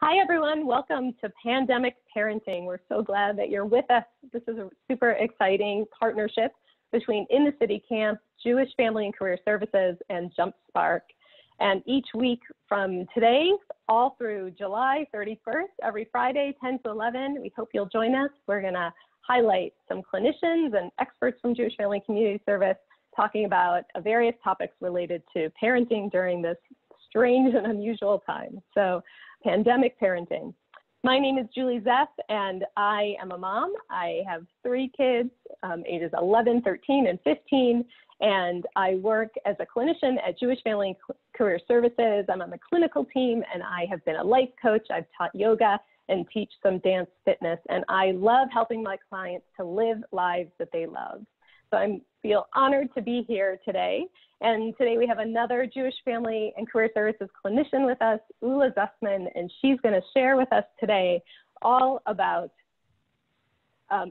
Hi, everyone. Welcome to Pandemic Parenting. We're so glad that you're with us. This is a super exciting partnership between In the City Camp, Jewish Family and Career Services, and Jump Spark. And each week from today all through July 31st, every Friday, 10 to 11, we hope you'll join us. We're going to highlight some clinicians and experts from Jewish Family and Community Service talking about various topics related to parenting during this strange and unusual time. So, pandemic parenting. My name is Julie Zeff, and I am a mom. I have 3 kids, ages 11, 13, and 15, and I work as a clinician at Jewish Family and Career Services. I'm on the clinical team, and I have been a life coach. I've taught yoga and teach some dance fitness, and I love helping my clients to live lives that they love. So I feel honored to be here today. And today we have another Jewish Family and Career Services clinician with us, Ula Zusman, and she's going to share with us today all about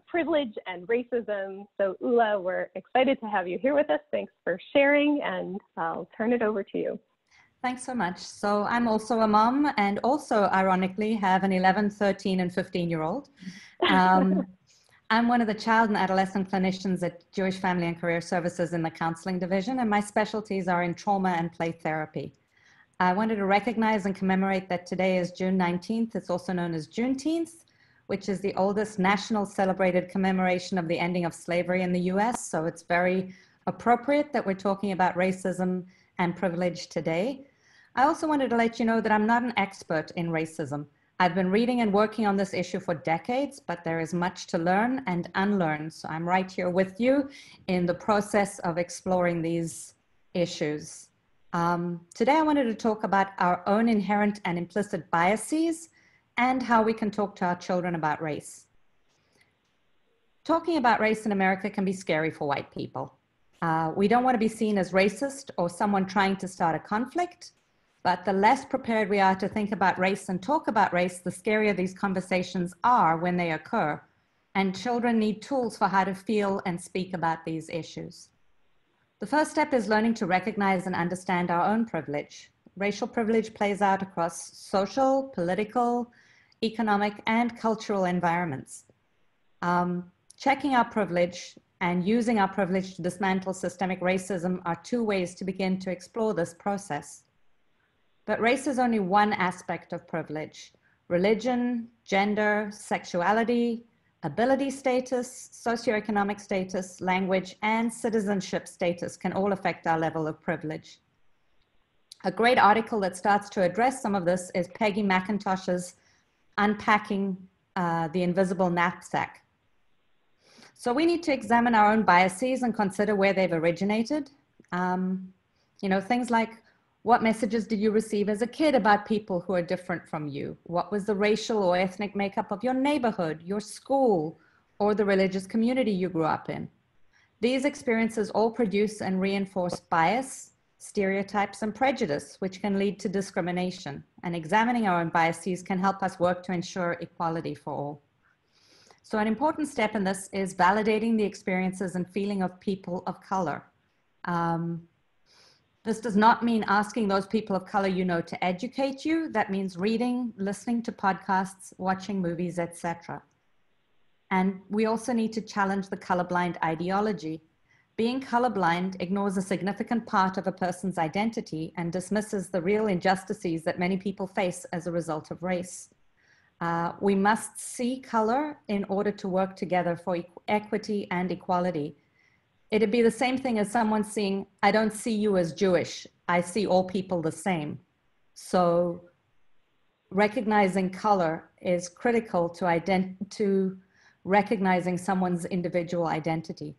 privilege and racism. So Ula, we're excited to have you here with us. Thanks for sharing, and I'll turn it over to you. Thanks so much. So I'm also a mom, and also ironically have an 11, 13, and 15-year-old. I'm one of the child and adolescent clinicians at Jewish Family and Career Services in the counseling division, and my specialties are in trauma and play therapy. I wanted to recognize and commemorate that today is June 19th. It's also known as Juneteenth, which is the oldest national celebrated commemoration of the ending of slavery in the US. So it's very appropriate that we're talking about racism and privilege today. I also wanted to let you know that I'm not an expert in racism. I've been reading and working on this issue for decades, but there is much to learn and unlearn. So I'm right here with you in the process of exploring these issues. Today, I wanted to talk about our own inherent and implicit biases and how we can talk to our children about race. Talking about race in America can be scary for white people. We don't want to be seen as racist or someone trying to start a conflict. But the less prepared we are to think about race and talk about race, the scarier these conversations are when they occur. And children need tools for how to feel and speak about these issues. The first step is learning to recognize and understand our own privilege. Racial privilege plays out across social, political, economic, and cultural environments. Checking our privilege and using our privilege to dismantle systemic racism are 2 ways to begin to explore this process. But race is only one aspect of privilege. Religion, gender, sexuality, ability status, socioeconomic status, language, and citizenship status can all affect our level of privilege. A great article that starts to address some of this is Peggy McIntosh's Unpacking the Invisible Knapsack. So we need to examine our own biases and consider where they've originated. Things like, what messages did you receive as a kid about people who are different from you? What was the racial or ethnic makeup of your neighborhood, your school, or the religious community you grew up in? These experiences all produce and reinforce bias, stereotypes, and prejudice, which can lead to discrimination. And examining our own biases can help us work to ensure equality for all. So an important step in this is validating the experiences and feeling of people of color. This does not mean asking those people of color you know to educate you. That means reading, listening to podcasts, watching movies, etc. And we also need to challenge the colorblind ideology. Being colorblind ignores a significant part of a person's identity and dismisses the real injustices that many people face as a result of race. We must see color in order to work together for equity and equality. It'd be the same thing as someone saying, I don't see you as Jewish. I see all people the same. So recognizing color is critical to recognizing someone's individual identity.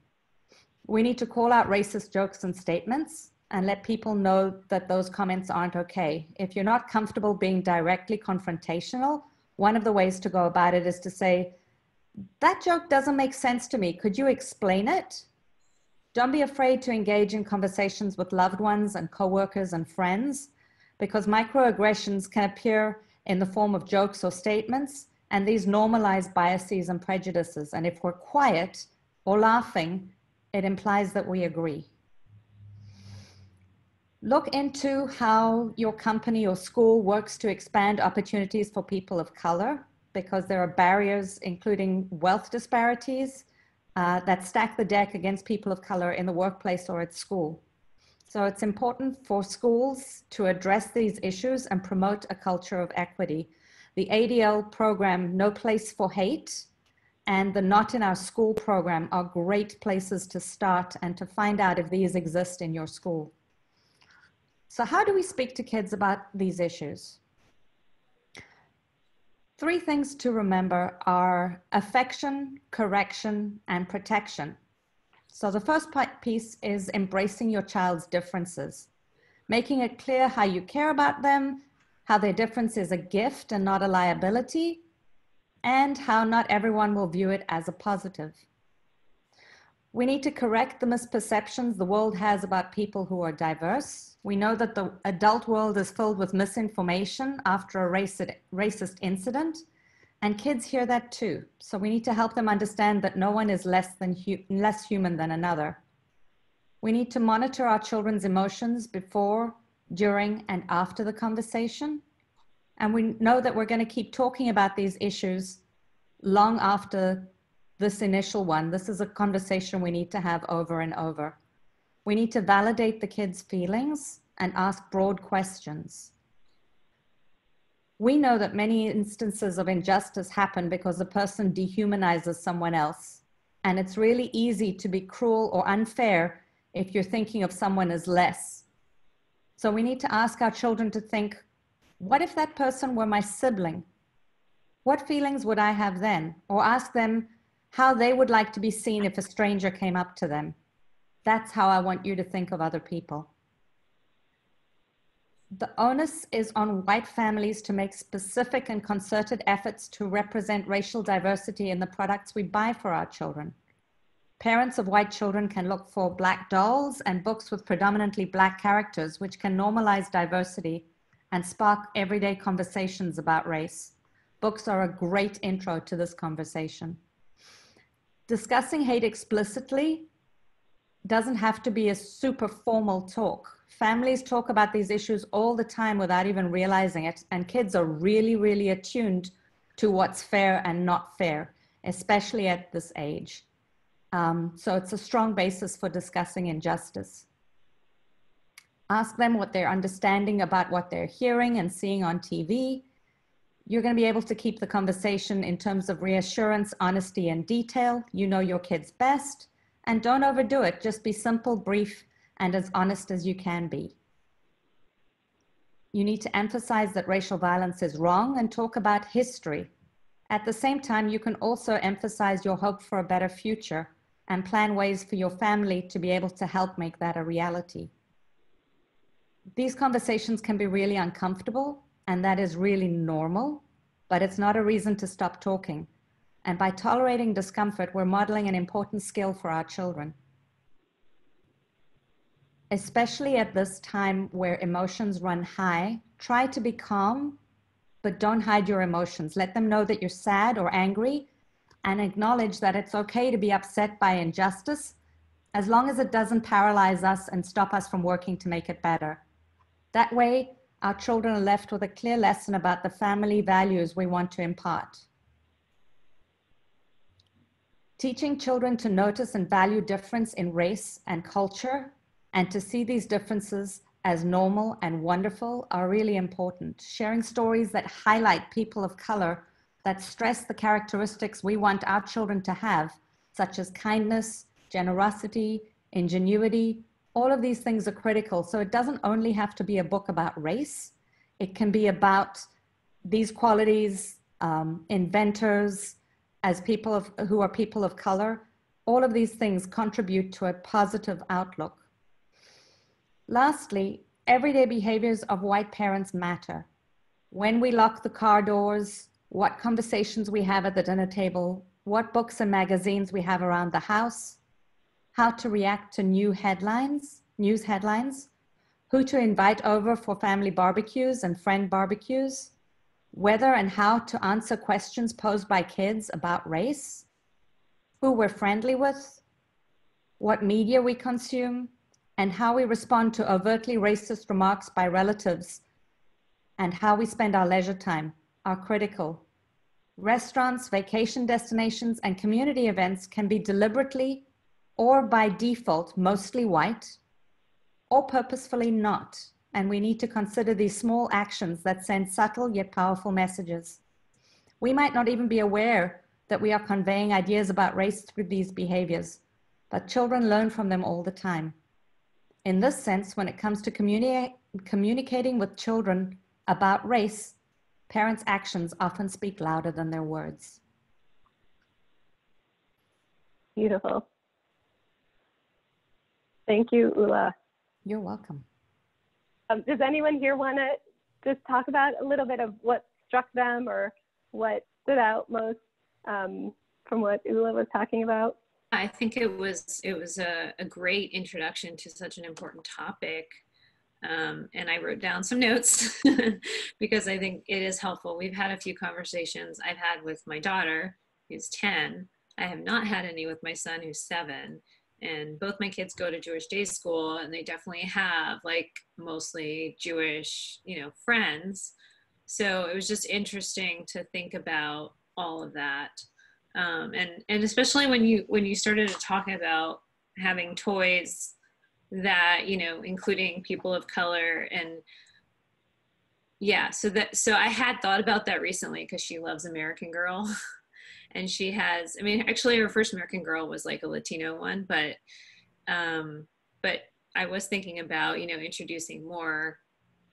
We need to call out racist jokes and statements and let people know that those comments aren't okay. If you're not comfortable being directly confrontational, one of the ways to go about it is to say, that joke doesn't make sense to me. Could you explain it? Don't be afraid to engage in conversations with loved ones and coworkers and friends, because microaggressions can appear in the form of jokes or statements, and these normalize biases and prejudices. And if we're quiet or laughing, it implies that we agree. Look into how your company or school works to expand opportunities for people of color, because there are barriers, including wealth disparities, that stack the deck against people of color in the workplace or at school. So it's important for schools to address these issues and promote a culture of equity. The ADL program, No Place for Hate, and the Not in Our School program are great places to start and to find out if these exist in your school. So how do we speak to kids about these issues? 3 things to remember are affection, correction, and protection. So the first piece is embracing your child's differences, making it clear how you care about them, how their difference is a gift and not a liability, and how not everyone will view it as a positive. We need to correct the misperceptions the world has about people who are diverse. We know that the adult world is filled with misinformation after a racist incident, and kids hear that too. So we need to help them understand that no one is less human than another. We need to monitor our children's emotions before, during, and after the conversation. And we know that we're going to keep talking about these issues long after this initial one. This is a conversation we need to have over and over. We need to validate the kids' feelings and ask broad questions. We know that many instances of injustice happen because a person dehumanizes someone else. And it's really easy to be cruel or unfair if you're thinking of someone as less. So we need to ask our children to think, what if that person were my sibling? What feelings would I have then? Or ask them how they would like to be seen if a stranger came up to them. That's how I want you to think of other people. The onus is on white families to make specific and concerted efforts to represent racial diversity in the products we buy for our children. Parents of white children can look for Black dolls and books with predominantly Black characters, which can normalize diversity and spark everyday conversations about race. Books are a great intro to this conversation. Discussing hate explicitly doesn't have to be a super formal talk. Families talk about these issues all the time without even realizing it, and kids are really, really attuned to what's fair and not fair, especially at this age. So it's a strong basis for discussing injustice. Ask them what they're understanding about what they're hearing and seeing on TV. You're going to be able to keep the conversation in terms of reassurance, honesty, and detail. You know your kids best, and don't overdo it. Just be simple, brief, and as honest as you can be. You need to emphasize that racial violence is wrong and talk about history. At the same time, you can also emphasize your hope for a better future and plan ways for your family to be able to help make that a reality. These conversations can be really uncomfortable, and that is really normal, but it's not a reason to stop talking. And by tolerating discomfort, we're modeling an important skill for our children. Especially at this time where emotions run high, try to be calm, but don't hide your emotions. Let them know that you're sad or angry, and acknowledge that it's okay to be upset by injustice, as long as it doesn't paralyze us and stop us from working to make it better. That way, our children are left with a clear lesson about the family values we want to impart. Teaching children to notice and value difference in race and culture, and to see these differences as normal and wonderful, are really important. Sharing stories that highlight people of color, that stress the characteristics we want our children to have, such as kindness, generosity, ingenuity. All of these things are critical. So it doesn't only have to be a book about race. It can be about these qualities, inventors, as people who are people of color. All of these things contribute to a positive outlook. Lastly, everyday behaviors of white parents matter. When we lock the car doors, what conversations we have at the dinner table, what books and magazines we have around the house, how to react to news headlines, who to invite over for family barbecues and friend barbecues, whether and how to answer questions posed by kids about race, who we're friendly with, what media we consume, and how we respond to overtly racist remarks by relatives and how we spend our leisure time are critical. Restaurants, vacation destinations, and community events can be deliberately or by default mostly white or purposefully not. And we need to consider these small actions that send subtle yet powerful messages. We might not even be aware that we are conveying ideas about race through these behaviors, but children learn from them all the time. In this sense, when it comes to communicating with children about race, parents' actions often speak louder than their words. Beautiful. Thank you, Ula. You're welcome. Does anyone here want to just talk about a little bit of what struck them or what stood out most from what Ula was talking about? I think it was a great introduction to such an important topic. And I wrote down some notes because I think it is helpful. We've had a few conversations I've had with my daughter, who's 10. I have not had any with my son, who's 7. And both my kids go to Jewish day school, and they definitely have like mostly Jewish, friends. So it was just interesting to think about all of that. And especially when you started to talk about having toys that, including people of color, and yeah, so I had thought about that recently because she loves American Girl. And she has, actually her first American Girl was like a Latino one, but I was thinking about, introducing more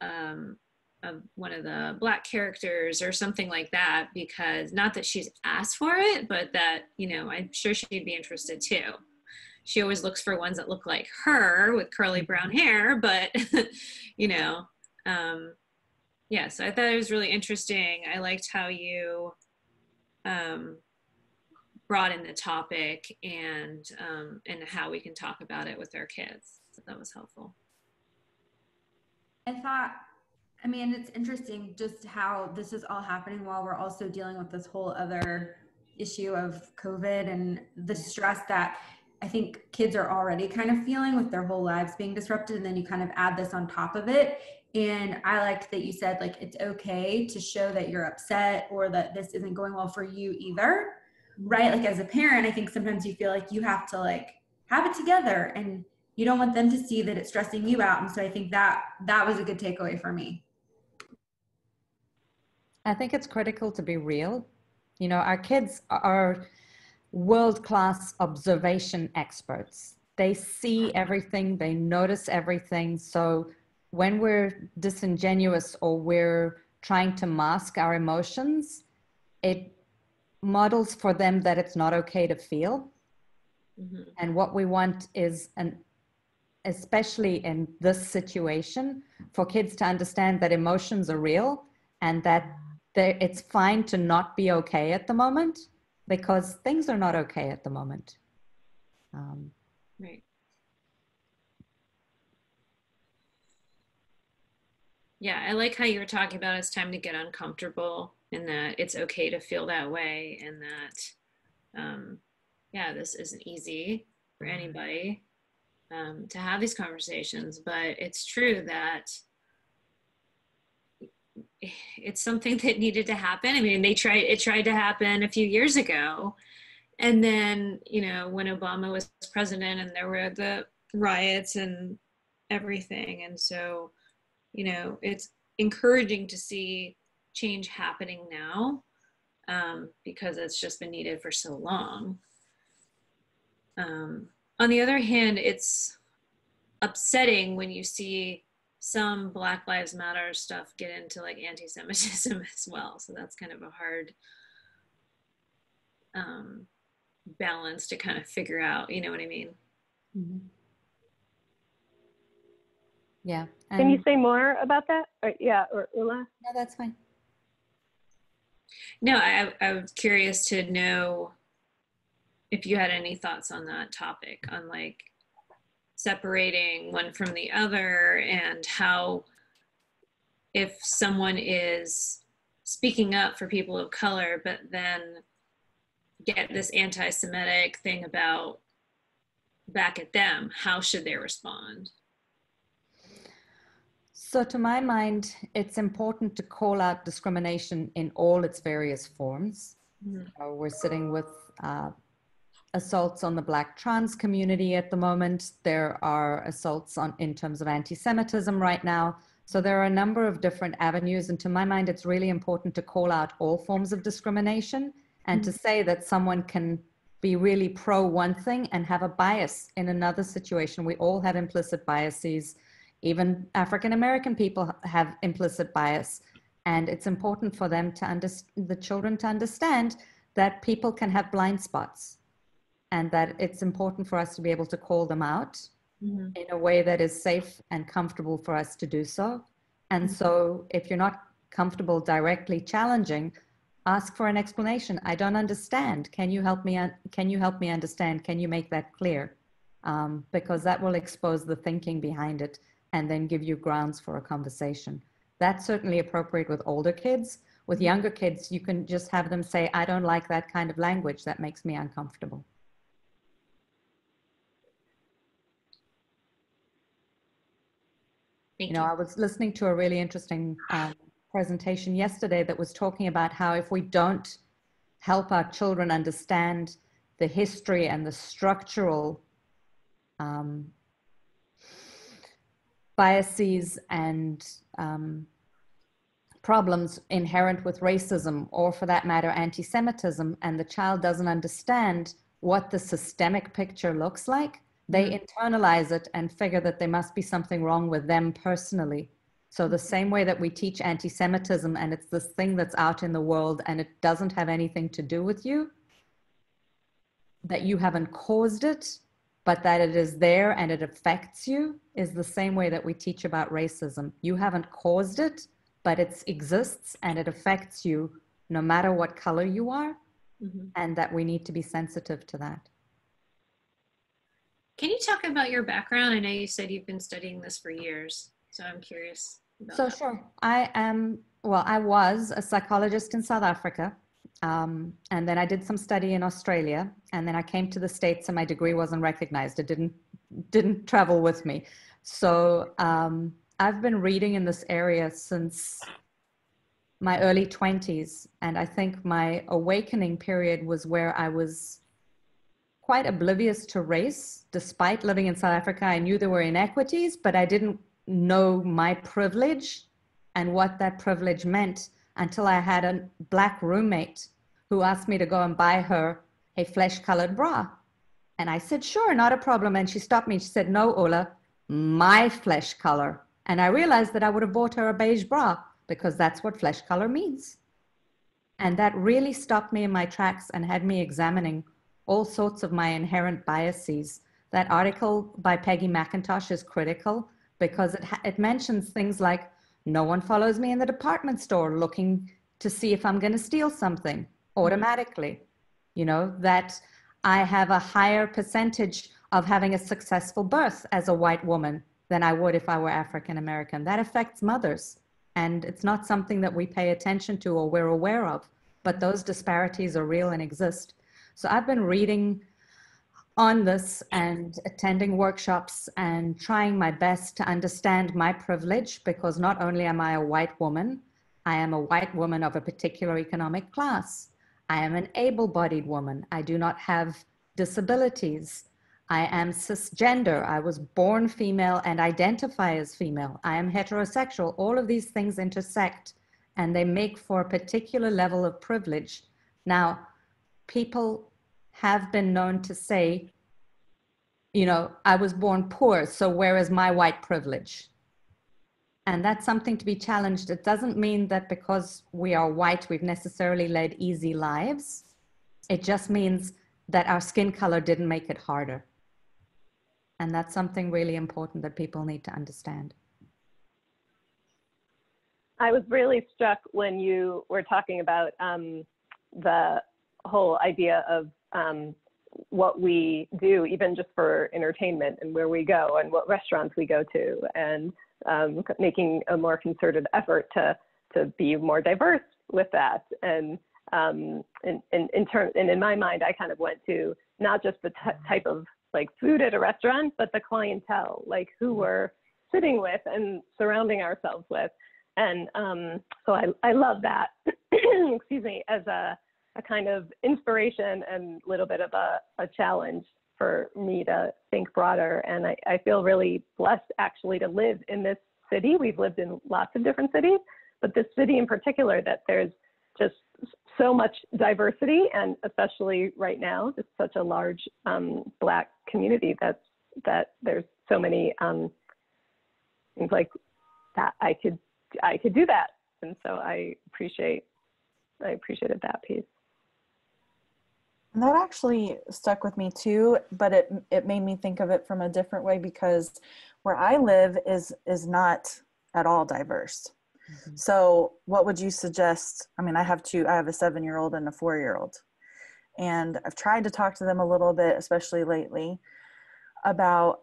of one of the Black characters or something like that, because not that she's asked for it, but that, I'm sure she'd be interested too. She always looks for ones that look like her with curly brown hair, but, yeah, so I thought it was really interesting. I liked how you brought in the topic and how we can talk about it with our kids. So that was helpful. I thought, it's interesting just how this is all happening while we're also dealing with this whole other issue of COVID and the stress that I think kids are already kind of feeling with their whole lives being disrupted. And then you kind of add this on top of it. And I liked that you said, like, it's okay to show that you're upset or that this isn't going well for you either, right? Like, as a parent, I think sometimes you feel like you have to like have it together and you don't want them to see that it's stressing you out. And so I think that was a good takeaway for me. I think it's critical to be real. Our kids are world-class observation experts. They see everything, they notice everything. So when we're disingenuous or we're trying to mask our emotions, it models for them that it's not okay to feel. Mm-hmm. And what we want is, especially in this situation, for kids to understand that emotions are real and that it's fine to not be okay at the moment, because things are not okay at the moment. Right. Yeah, I like how you were talking about it's time to get uncomfortable and that it's okay to feel that way, and that, this isn't easy for anybody to have these conversations, but it's true that it's something that needed to happen. It tried to happen a few years ago. And then, when Obama was president and there were the riots and everything. And so, it's encouraging to see change happening now because it's just been needed for so long. On the other hand, it's upsetting when you see some Black Lives Matter stuff get into like anti-Semitism as well. So that's kind of a hard balance to kind of figure out, you know what I mean? Mm-hmm. Yeah. Can you say more about that? Or Ula? No, that's fine. No, I was curious to know if you had any thoughts on that topic, on like separating one from the other, and how if someone is speaking up for people of color, but then get this anti-Semitic thing about, back at them, how should they respond? So to my mind, it's important to call out discrimination in all its various forms. Mm-hmm. We're sitting with assaults on the Black trans community at the moment. There are assaults in terms of anti-Semitism right now. So there are a number of different avenues. And to my mind, it's really important to call out all forms of discrimination and to say that someone can be really pro one thing and have a bias in another situation. We all have implicit biases. Even African-American people have implicit bias. And it's important for them to the children to understand that people can have blind spots and that it's important for us to be able to call them out in a way that is safe and comfortable for us to do so. And so if you're not comfortable directly challenging, ask for an explanation. I don't understand. Can you help me? Can you help me understand? Can you make that clear? Because that will expose the thinking behind it and then give you grounds for a conversation. That's certainly appropriate with older kids. With younger kids, you can just have them say, I don't like that kind of language. That makes me uncomfortable. Thank you. I was listening to a really interesting presentation yesterday that was talking about how if we don't help our children understand the history and the structural biases and problems inherent with racism, or for that matter, anti-Semitism, and the child doesn't understand what the systemic picture looks like, they internalize it and figure that there must be something wrong with them personally. So the same way that we teach anti-Semitism and it's this thing that's out in the world and it doesn't have anything to do with you, that you haven't caused it, but that it is there and it affects you, is the same way that we teach about racism. You haven't caused it, but it exists and it affects you no matter what color you are, and that we need to be sensitive to that. Can you talk about your background? I know you said you've been studying this for years, so I'm curious about that. Sure. I was a psychologist in South Africa, and then I did some study in Australia, and then I came to the States and my degree wasn't recognized. It didn't travel with me. So I've been reading in this area since my early 20s, and I think my awakening period was where I was quite oblivious to race. Despite living in South Africa, I knew there were inequities, but I didn't know my privilege and what that privilege meant until I had a Black roommate who asked me to go and buy her a flesh-colored bra. And I said, sure, not a problem. And she stopped me. She said, no, Ula, my flesh color. And I realized that I would have bought her a beige bra because that's what flesh color means. And that really stopped me in my tracks and had me examining all sorts of my inherent biases. That article by Peggy McIntosh is critical because it mentions things like, no one follows me in the department store looking to see if I'm going to steal something automatically. That I have a higher percentage of having a successful birth as a white woman than I would if I were African American. That affects mothers. And it's not something that we pay attention to or we're aware of, but those disparities are real and exist. So I've been reading on this and attending workshops and trying my best to understand my privilege, because not only am I a white woman, I am a white woman of a particular economic class. I am an able-bodied woman. I do not have disabilities. I am cisgender. I was born female and identify as female. I am heterosexual. All of these things intersect and they make for a particular level of privilege. Now, people have been known to say, I was born poor, so where is my white privilege? And that's something to be challenged. It doesn't mean that because we are white, we've necessarily led easy lives. It just means that our skin color didn't make it harder. And that's something really important that people need to understand. I was really struck when you were talking about the whole idea of what we do, even just for entertainment and where we go and what restaurants we go to, and making a more concerted effort to be more diverse with that. And in my mind, I kind of went to not just the type of like food at a restaurant, but the clientele, like who we're sitting with and surrounding ourselves with. And so I love that, excuse me, as a kind of inspiration and a little bit of a challenge for me to think broader. And I feel really blessed actually to live in this city. We've lived in lots of different cities, but this city in particular, that there's just so much diversity, and especially right now, just such a large Black community that there's so many things like that I could do that. And so I appreciated that piece. And that actually stuck with me too, but it made me think of it from a different way, because where I live is not at all diverse. Mm-hmm. So what would you suggest? I mean, I have a 7-year-old and a 4-year-old, and I've tried to talk to them a little bit, especially lately, about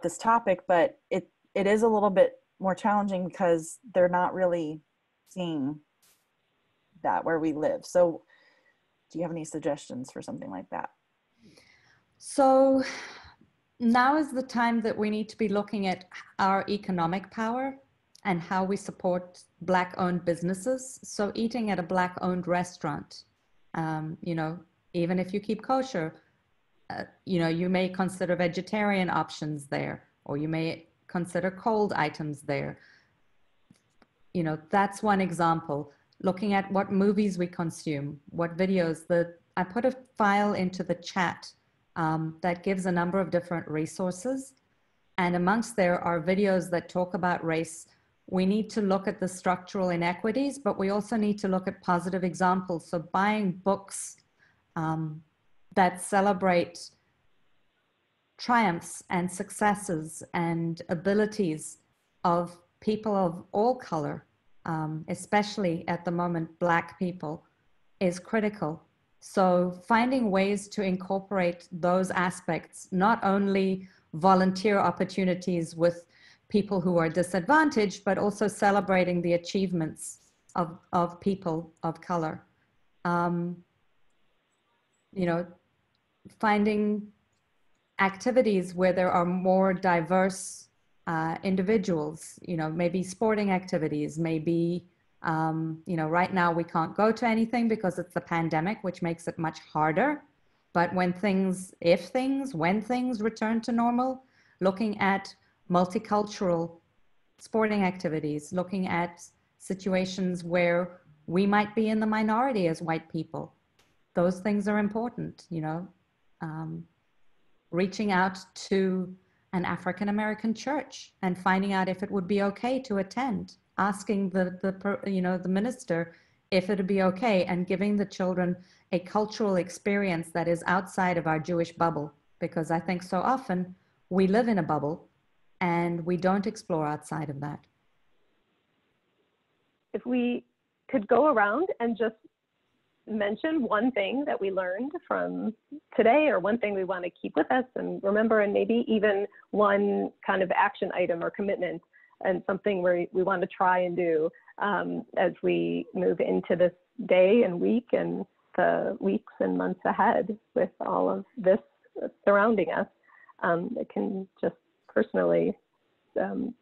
this topic, but it is a little bit more challenging because they're not really seeing that where we live. So do you have any suggestions for something like that? So now is the time that we need to be looking at our economic power and how we support Black-owned businesses. So eating at a Black-owned restaurant, you know, even if you keep kosher, you know, you may consider vegetarian options there, or you may consider cold items there. You know, that's one example. Looking at what movies we consume, what videos. I put a file into the chat that gives a number of different resources. And amongst there are videos that talk about race. We need to look at the structural inequities, but we also need to look at positive examples. So buying books that celebrate triumphs and successes and abilities of people of all color, especially at the moment, Black people, is critical. So finding ways to incorporate those aspects, not only volunteer opportunities with people who are disadvantaged, but also celebrating the achievements of people of color. You know, finding activities where there are more diverse individuals, you know, maybe sporting activities, maybe, you know, right now we can't go to anything because it's the pandemic, which makes it much harder. But when things return to normal, looking at multicultural sporting activities, looking at situations where we might be in the minority as white people, those things are important, you know. Reaching out to an African-American church and finding out if it would be okay to attend, asking the minister if it would be okay, and giving the children a cultural experience that is outside of our Jewish bubble, because I think so often we live in a bubble and we don't explore outside of that. If we could go around and just mention one thing that we learned from today, or one thing we want to keep with us and remember, and maybe even one kind of action item or commitment, and something we want to try and do as we move into this day and week and the weeks and months ahead with all of this surrounding us, it can just personally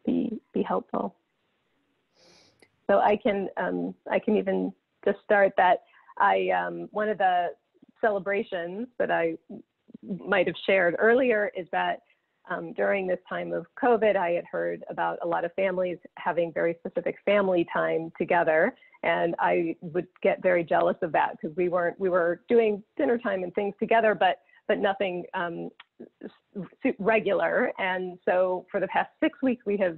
be helpful. So I can even just start that. One of the celebrations that I might have shared earlier is that during this time of COVID, I had heard about a lot of families having very specific family time together, and I would get very jealous of that because we were doing dinner time and things together, but nothing regular. And so for the past 6 weeks, we have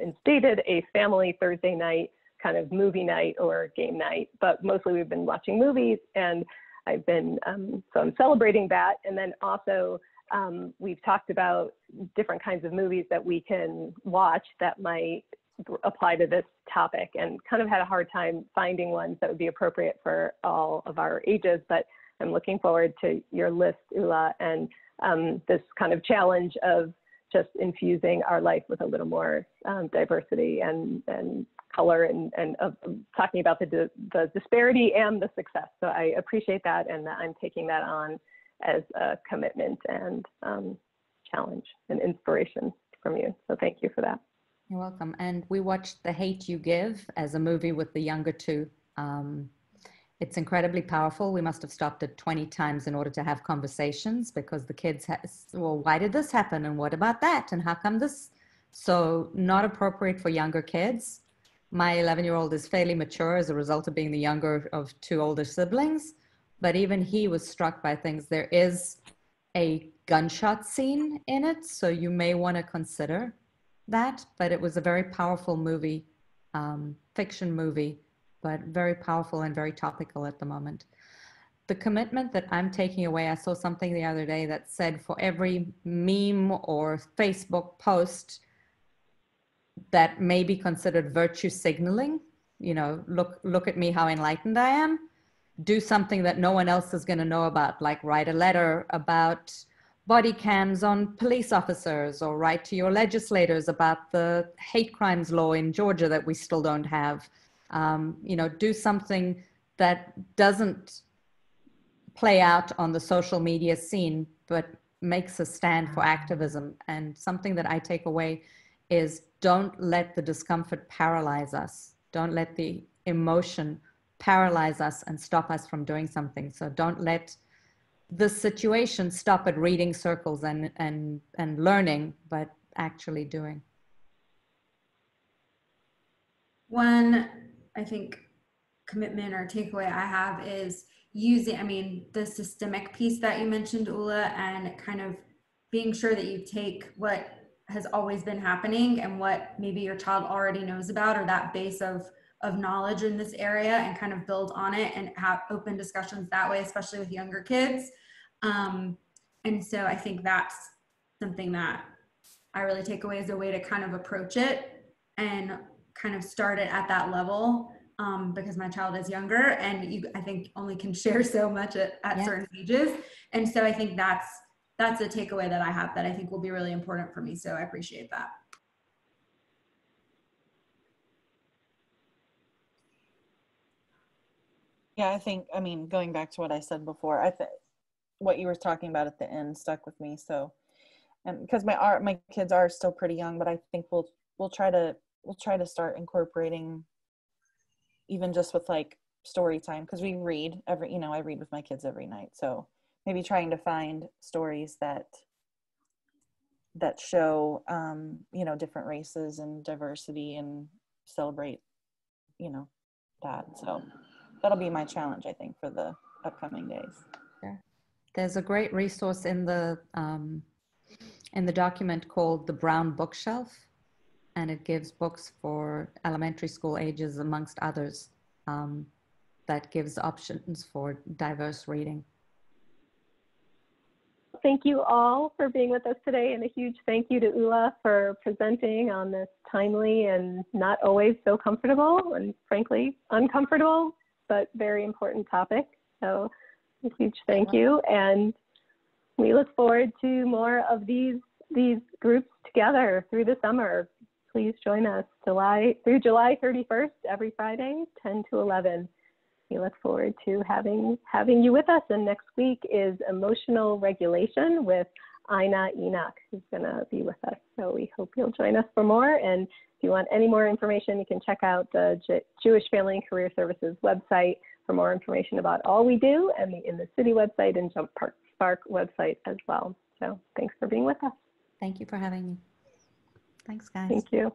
instated a family Thursday night kind of movie night or game night, but mostly we've been watching movies, and I've been, so I'm celebrating that. And then also we've talked about different kinds of movies that we can watch that might apply to this topic, and kind of had a hard time finding ones that would be appropriate for all of our ages, but I'm looking forward to your list, Ula, and this kind of challenge of just infusing our life with a little more diversity and color, and talking about the disparity and the success. So I appreciate that, and I'm taking that on as a commitment and challenge and inspiration from you. So thank you for that. You're welcome. And we watched The Hate U Give as a movie with the younger two. It's incredibly powerful. We must have stopped it 20 times in order to have conversations, because the kids, well, why did this happen? And what about that? And how come this? So not appropriate for younger kids. My 11-year-old is fairly mature as a result of being the younger of two older siblings, but even he was struck by things. There is a gunshot scene in it, so you may want to consider that, but it was a very powerful movie, fiction movie, but very powerful and very topical at the moment. The commitment that I'm taking away, I saw something the other day that said for every meme or Facebook post that may be considered virtue signaling, you know, look at me, how enlightened I am, do something that no one else is going to know about, like write a letter about body cams on police officers, or write to your legislators about the hate crimes law in Georgia that we still don't have. You know, do something that doesn't play out on the social media scene, but makes a stand for activism. And something that I take away is, don't let the discomfort paralyze us. Don't let the emotion paralyze us and stop us from doing something. So don't let the situation stop at reading circles and learning, but actually doing. One, I think, commitment or takeaway I have is using, I mean, the systemic piece that you mentioned, Ula, and kind of being sure that you take what has always been happening and what maybe your child already knows about, or that base of knowledge in this area, and kind of build on it and have open discussions that way, especially with younger kids. And so I think that's something that I really take away as a way to kind of approach it and kind of start it at that level, because my child is younger, and you, I think, only can share so much at certain ages. And so I think that's a takeaway that I have that I think will be really important for me. So I appreciate that. Yeah, I think, I mean, going back to what I said before, I think what you were talking about at the end stuck with me. So, and because my kids are still pretty young, but I think we'll try to start incorporating, even just with like story time, because we read I read with my kids every night. So maybe trying to find stories that show, different races and diversity, and celebrate, that. So that'll be my challenge, I think, for the upcoming days. Yeah. There's a great resource in the document called The Brown Bookshelf, and it gives books for elementary school ages, amongst others, that gives options for diverse reading. Thank you all for being with us today, and a huge thank you to Ula for presenting on this timely and not always so comfortable, and frankly uncomfortable, but very important topic. So a huge thank you, and we look forward to more of these groups together through the summer. Please join us through July 31st, every Friday, 10 to 11. We look forward to having you with us. And next week is Emotional Regulation with Ina Enoch, who's going to be with us. So we hope you'll join us for more. And if you want any more information, you can check out the Jewish Family and Career Services website for more information about all we do, and the In the City website and Jump Spark website as well. So thanks for being with us. Thank you for having me. Thanks, guys. Thank you.